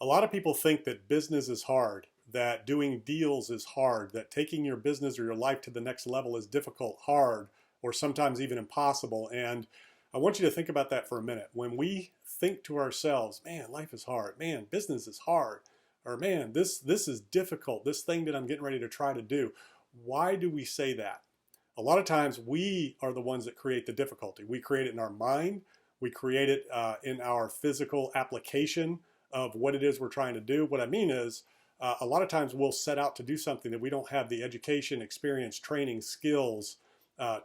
A lot of people think that business is hard, that doing deals is hard, that taking your business or your life to the next level is difficult, hard, or sometimes even impossible. And I want you to think about that for a minute. When we think to ourselves, man, life is hard, man, business is hard, or man, this is difficult, this thing that I'm getting ready to try to do. Why do we say that? A lot of times we are the ones that create the difficulty. We create it in our mind. We create it in our physical application of what it is we're trying to do. What I mean is, a lot of times we'll set out to do something that we don't have the education, experience, training, skills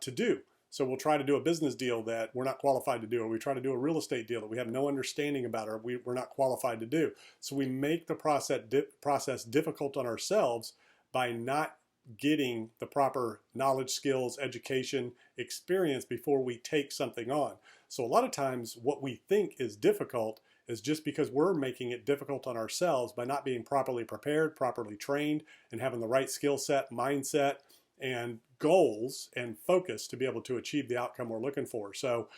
to do. So we'll try to do a business deal that we're not qualified to do, or we try to do a real estate deal that we have no understanding about, or we're not qualified to do. So we make the process difficult on ourselves by not getting the proper knowledge, skills, education, experience before we take something on. So a lot of times what we think is difficult is just because we're making it difficult on ourselves by not being properly prepared, properly trained, and having the right skill set, mindset, and goals and focus to be able to achieve the outcome we're looking for. So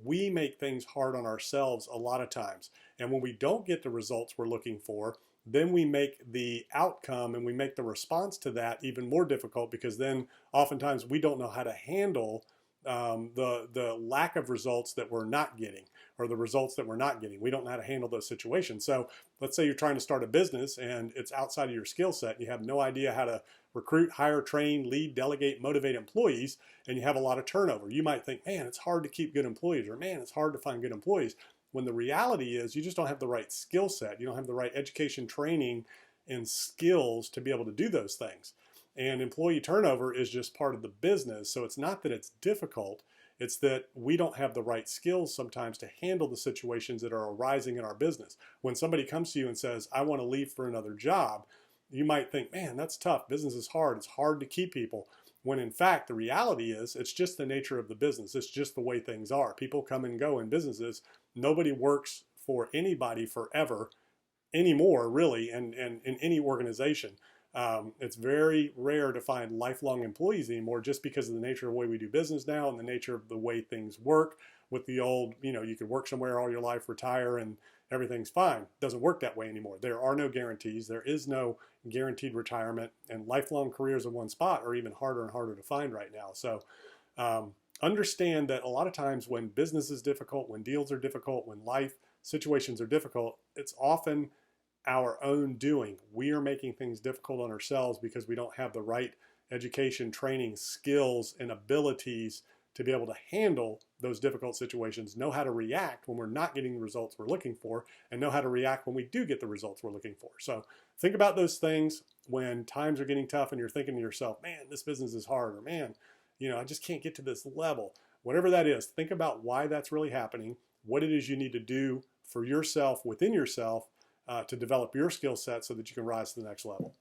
we make things hard on ourselves a lot of times. And when we don't get the results we're looking for, then we make the outcome and we make the response to that even more difficult, because then oftentimes we don't know how to handle the lack of results that we're not getting, or the results that we're not getting. We don't know how to handle those situations. So let's say you're trying to start a business and it's outside of your skill set. You have no idea how to recruit, hire, train, lead, delegate, motivate employees, and you have a lot of turnover. You might think, man, it's hard to keep good employees, or man, it's hard to find good employees. When the reality is you just don't have the right skill set. You don't have the right education, training, and skills to be able to do those things. And employee turnover is just part of the business. So it's not that it's difficult, it's that we don't have the right skills sometimes to handle the situations that are arising in our business. When somebody comes to you and says, I want to leave for another job, you might think, man, that's tough. Business is hard. It's hard to keep people. When in fact, the reality is it's just the nature of the business. It's just the way things are. People come and go in businesses. Nobody works for anybody forever anymore, really, and in any organization. It's very rare to find lifelong employees anymore, just because of the nature of the way we do business now and the nature of the way things work. With the old, you could work somewhere all your life, retire, and everything's fine. It doesn't work that way anymore. There are no guarantees. There is no guaranteed retirement, and lifelong careers in one spot are even harder and harder to find right now. So understand that a lot of times when business is difficult, when deals are difficult, when life situations are difficult, it's often our own doing. We are making things difficult on ourselves because we don't have the right education, training, skills, and abilities to be able to handle those difficult situations, know how to react when we're not getting the results we're looking for, and know how to react when we do get the results we're looking for. So think about those things when times are getting tough and you're thinking to yourself, man, this business is hard, or man, I just can't get to this level. Whatever that is, think about why that's really happening, what it is you need to do for yourself, within yourself, to develop your skill set so that you can rise to the next level.